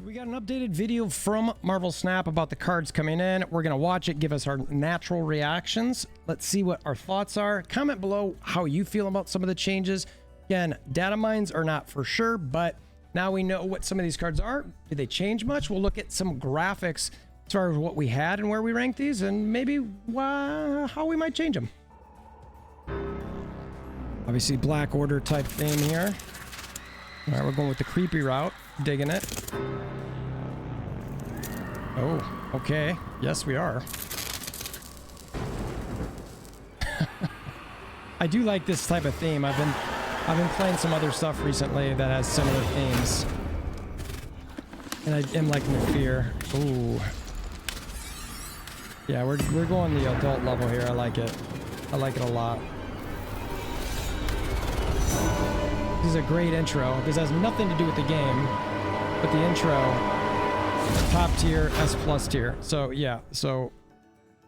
So we got an updated video from Marvel Snap about the cards coming in. We're going to watch it, give us our natural reactions. Let's see what our thoughts are. Comment below how you feel about some of the changes. Again, data mines are not for sure, but now we know what some of these cards are. Did they change much? We'll look at some graphics as far as what we had and where we rank these, and maybe how we might change them. Obviously, Black Order type theme here. All right, we're going with the creepy route. Digging it. Oh, okay. Yes, we are. I do like this type of theme. I've been playing some other stuff recently that has similar themes, and I am liking the fear. Ooh. Yeah, we're going the adult level here. I like it. I like it a lot. This is a great intro. This has nothing to do with the game, but the intro, top tier, S plus tier. So yeah, so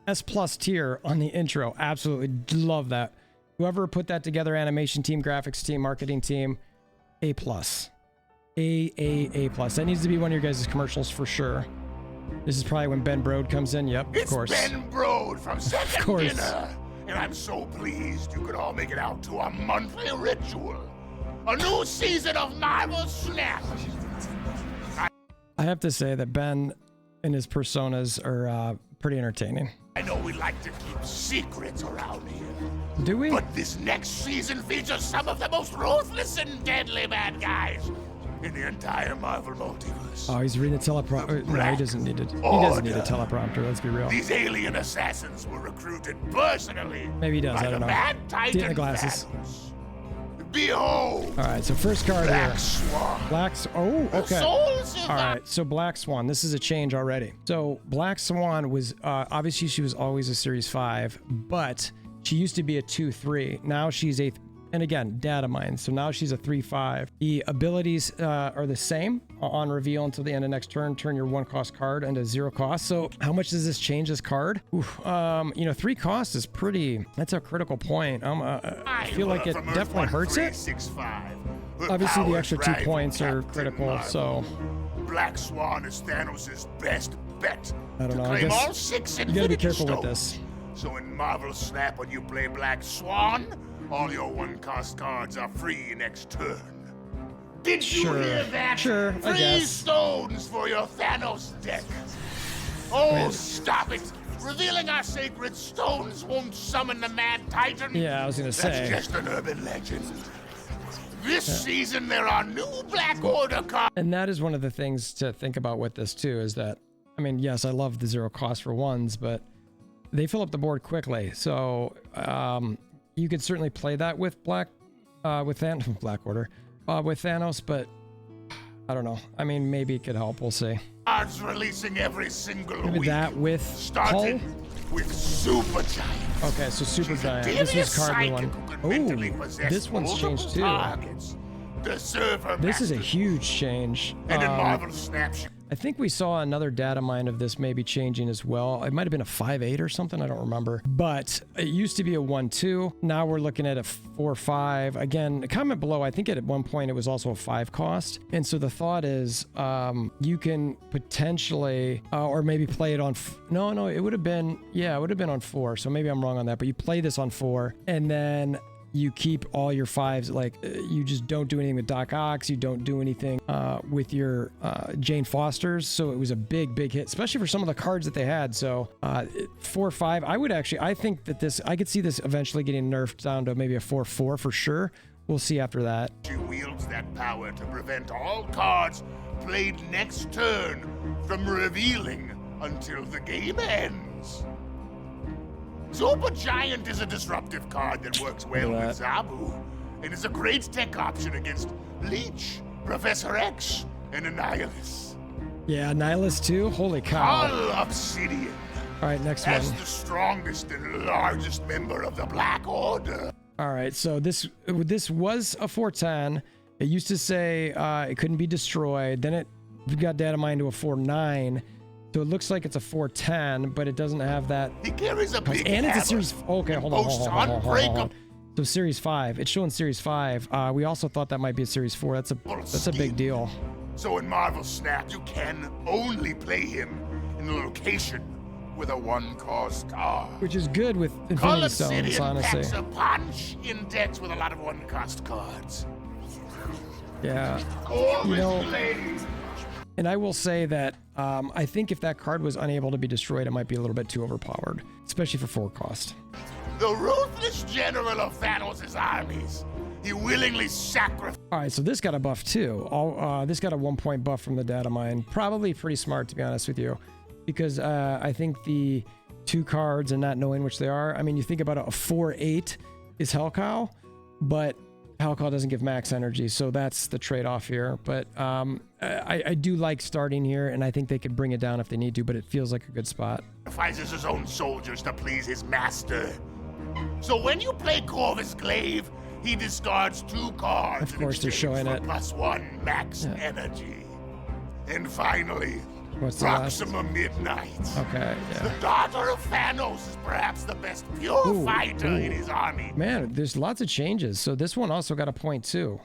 S plus tier on the intro. Absolutely love that. Whoever put that together, animation team, graphics team, marketing team, A plus. A plus. That needs to be one of your guys' commercials for sure. This is probably when Ben Brode comes in. Yep, of course. It's Ben Brode from Second Of course. Dinner. And I'm so pleased you could all make it out to a monthly ritual. A new season of Marvel Snap. I have to say that Ben and his personas are pretty entertaining. I know we like to keep secrets around here. Do we? But this next season features some of the most ruthless and deadly bad guys in the entire Marvel multiverse. Oh, he's reading a teleprompter. No, he doesn't need it. He Order. doesn't need a teleprompter. Let's be real. These alien assassins were recruited personally. Maybe he does. By I don't the know. Mad Titan Get the glasses. Thanos. Behold. All right. So first card Black here. Swan. Oh, okay. Souls of All right. So Black Swan. This is a change already. So Black Swan was obviously she was always a Series 5, but she used to be a 2/3. Now she's a, and again, data mine. So now she's a 3/5. The abilities are the same on reveal until the end of next turn. Turn your 1-cost card into 0 cost. So how much does this change this card? Oof, 3 cost is pretty. That's a critical point. I feel like it definitely hurts it. Obviously, the extra 2 points are critical. So Black Swan is Thanos' best bet. I don't know. I Claim guess all 6 you gotta be Infinity careful with Stones. this. So in Marvel Snap, when you play Black Swan, all your 1-cost cards are free next turn. Did you Sure. hear that? Sure, I Free guess. stones for your Thanos deck. Oh, Wait. stop it! Revealing our sacred stones won't summon the Mad Titan. Yeah, I was gonna say. That's just an urban legend. This season, there are new Black Order cards. And that is one of the things to think about with this too, is that, I mean, yes, I love the 0 cost for ones, but they fill up the board quickly. So you could certainly play that with Black Order, with Thanos, but I don't know. I mean, maybe it could help. We'll see. Cards releasing every single Maybe week. that with Starting Cull? with Super Giant. Okay, so Super She's a Giant. This was devious card psychic one. who can mentally Oh, possess this one's multiple changed too. targets to serve her This is a masters. huge change. And in Marvel Snap, I think we saw another data mine of this maybe changing as well. It might have been a 5/8 or something. I don't remember. But it used to be a 1/2. Now we're looking at a 4/5. Again, comment below. I think at one point it was also a 5 cost. And so the thought is you can potentially, or maybe play it on, no, it would have been, yeah, it would have been on 4. So maybe I'm wrong on that. But you play this on 4 and then you keep all your 5s, like you just don't do anything with Doc Ock, you don't do anything with your Jane Fosters. So it was a big hit, especially for some of the cards that they had. So 4/5, I think that this, I could see this eventually getting nerfed down to maybe a 4/4 for sure. We'll see after that. she wields that power to prevent all cards played next turn from revealing until the game ends. Super Giant is a disruptive card that works well Look at with Zabu, and is a great tech option against Leech, Professor X, and Annihilus. Yeah, Nihilus too. Holy cow. Cull Obsidian, All right, next as one. the strongest and largest member of the Black Order. All right, so this was a 4/10. It used to say it couldn't be destroyed. Then it got data mined to a 4/9. So it looks like it's a 4/10, but it doesn't have that. He carries a big And it's a hammer. series. Okay, hold on. Boasts Hold on. unbreakable. So Series 5. It's showing Series 5. We also thought that might be a Series 4. That's a big deal. So in Marvel Snap, you can only play him in the location with a 1-cost card. Which is good with Cull Infinity Stones, Obsidian honestly. packs a punch in decks with a lot of 1-cost cards. Yeah. Corvus You know, Glaive. and I will say that I think if that card was unable to be destroyed, it might be a little bit too overpowered, especially for 4 cost. The ruthless general of Thanos' armies. He willingly sacrificed. All right, so this got a buff too. This got a 1-point buff from the data mine. Probably pretty smart, to be honest with you, because I think the 2 cards and not knowing which they are. I mean, you think about it, a 4/8 is Hellcow, but Hellcow doesn't give max energy, so that's the trade-off here. But I do like starting here, and I think they could bring it down if they need to, but it feels like a good spot. Sacrifices his own soldiers to please his master. So when you play Corvus Glaive, he discards 2 cards. Of course, they're showing it. +1 max energy. And finally, What's the last? Proxima Midnight. Okay, The yeah. daughter of Thanos is perhaps the best pure Ooh, fighter in ooh. his army. Man, there's lots of changes. So this one also got a point too.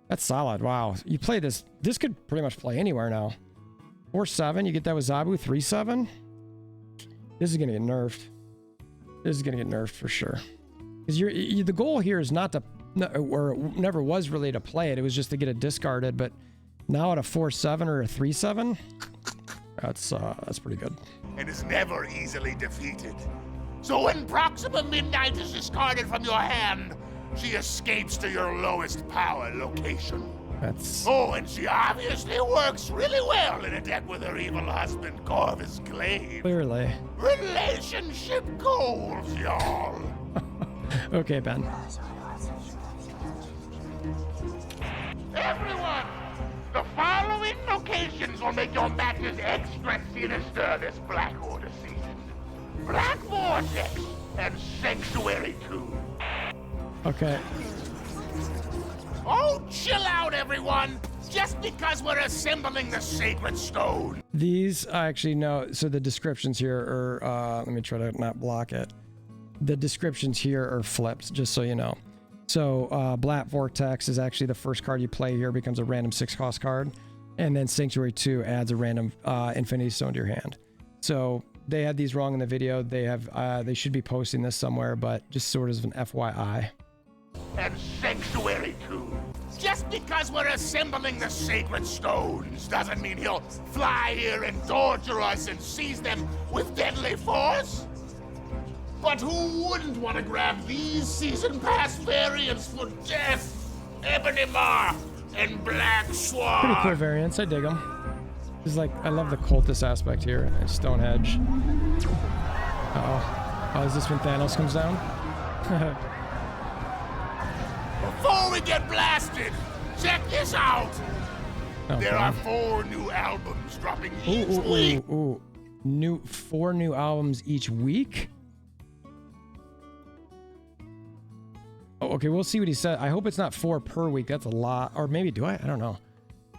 That's solid. Wow. You play this. This could pretty much play anywhere now. 4/7. You get that with Zabu. 3/7. This is going to get nerfed. This is going to get nerfed for sure. Because the goal here is not to, or it never was really to play it. It was just to get it discarded. But now at a 4/7 or a 3/7, that's pretty good. And is never easily defeated. So when Proxima Midnight is discarded from your hand, she escapes to your lowest power location. That's Oh, and she obviously works really well in a deck with her evil husband, Corvus Glaive. clearly. Relationship goals, y'all. Okay, Ben. Everyone, the following locations will make your matches extra sinister this Black Order season. Black Vortex and Sanctuary 2. Okay. Oh, chill out, everyone. Just because we're assembling the Sacred Stone. These I actually know. So the descriptions here are, let me try to not block it. The descriptions here are flipped, just so you know. So Black Vortex is actually the first card you play here, becomes a random 6-cost card. And then Sanctuary 2 adds a random Infinity Stone to your hand. So they had these wrong in the video. They should be posting this somewhere, but just sort of an FYI. And Sanctuary 2. Just because we're assembling the Sacred Stones doesn't mean he'll fly here and torture us and seize them with deadly force. But who wouldn't want to grab these Season Pass variants for Death, Ebony Maw, and Black Swan? Pretty cool variants. I dig them. This is like, I love the cultist aspect here. And Stonehenge. Uh-oh. Oh, is this when Thanos comes down? Before we get blasted, check this out. Okay. There are 4 new albums dropping each week. Ooh. 4 new albums each week? Oh, okay, we'll see what he said. I hope it's not 4 per week. That's a lot. Or maybe do I? I don't know.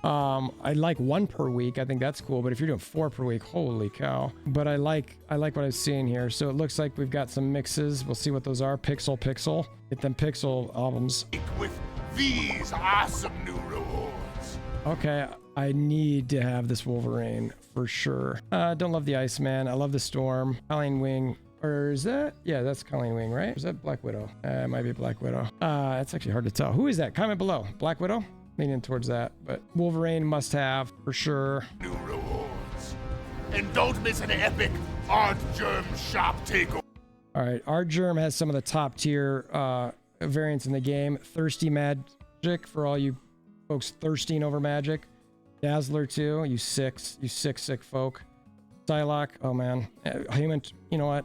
I like 1 per week. I think that's cool. But if you're doing 4 per week, holy cow. But I like what I'm seeing here. So it looks like we've got some mixes. We'll see what those are. Pixel. Get them Pixel albums. With these awesome new rewards. Okay, I need to have this Wolverine for sure. Don't love the Iceman. I love the Storm. Colleen Wing. Or is that? Yeah, that's Colleen Wing, right? Or is that Black Widow? It might be Black Widow. It's actually hard to tell. Who is that? Comment below. Black Widow? Leaning towards that. But Wolverine must have for sure. New rewards. And don't miss an epic Art Germ shop takeover. All right, Art Germ has some of the top tier variants in the game. Thirsty Magic for all you folks thirsting over magic. Dazzler too. You sick folk. Psylocke. Oh man. Human. You know what?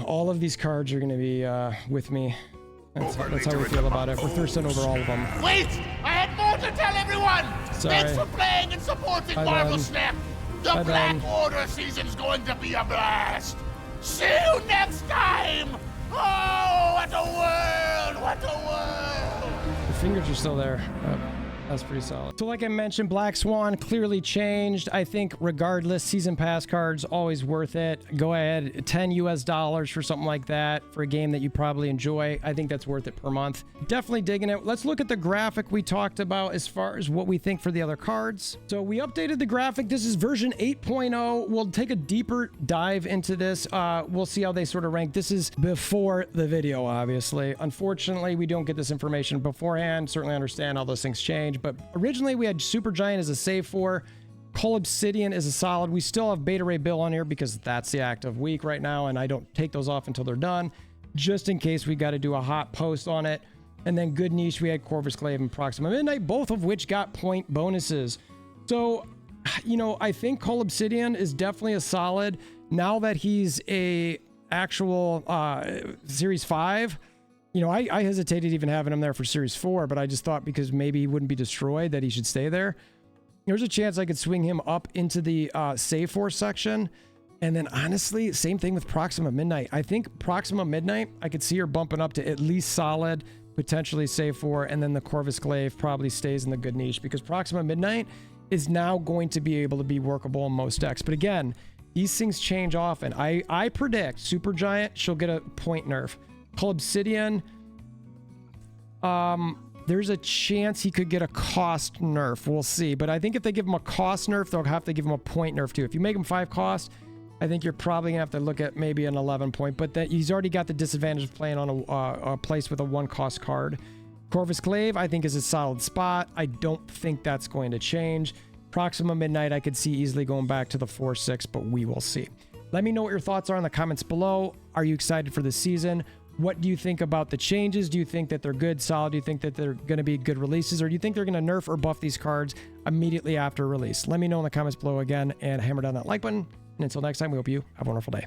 All of these cards are gonna be with me. That's how we feel about it. We're thirsting over all of them. Wait! I had more to tell everyone! Sorry. Thanks for playing and supporting Bye, Marvel Ben. Snap! The Bye, Black Ben. Order season's going to be a blast! See you next time! Oh, what a world! What a world! The fingers are still there. That's pretty solid. So like I mentioned, Black Swan clearly changed. I think regardless, season pass cards, always worth it. Go ahead, $10 US for something like that for a game that you probably enjoy. I think that's worth it per month. Definitely digging it. Let's look at the graphic we talked about as far as what we think for the other cards. So we updated the graphic. This is version 8.0. We'll take a deeper dive into this. We'll see how they sort of rank. This is before the video, obviously. Unfortunately, we don't get this information beforehand. Certainly understand all those things change. But originally we had Supergiant as a save for. Cull Obsidian is a solid. We still have Beta Ray Bill on here because that's the active week right now, and I don't take those off until they're done, just in case we got to do a hot post on it. And then good niche, we had Corvus Glaive and Proxima Midnight, both of which got point bonuses. So, you know, I think Cull Obsidian is definitely a solid. Now that he's a actual Series 5, you know, I hesitated even having him there for Series 4, but I just thought because maybe he wouldn't be destroyed that he should stay there. There's a chance I could swing him up into the Save Force section. And then honestly, same thing with Proxima Midnight. I think Proxima Midnight, I could see her bumping up to at least solid, potentially Save 4, and then the Corvus Glaive probably stays in the good niche because Proxima Midnight is now going to be able to be workable in most decks. But again, these things change often. I predict Supergiant, she'll get a point nerf. Cull Obsidian, there's a chance he could get a cost nerf. We'll see. But I think if they give him a cost nerf, they'll have to give him a point nerf too. If you make him 5 cost, I think you're probably gonna have to look at maybe an 11 point, but that he's already got the disadvantage of playing on a place with a 1 cost card. Corvus Glaive, I think, is a solid spot. I don't think that's going to change. Proxima Midnight, I could see easily going back to the 4-6, but we will see. Let me know what your thoughts are in the comments below. Are you excited for the season? What do you think about the changes? Do you think that they're good, solid? Do you think that they're going to be good releases? Or do you think they're going to nerf or buff these cards immediately after release? Let me know in the comments below again and hammer down that like button. And until next time, we hope you have a wonderful day.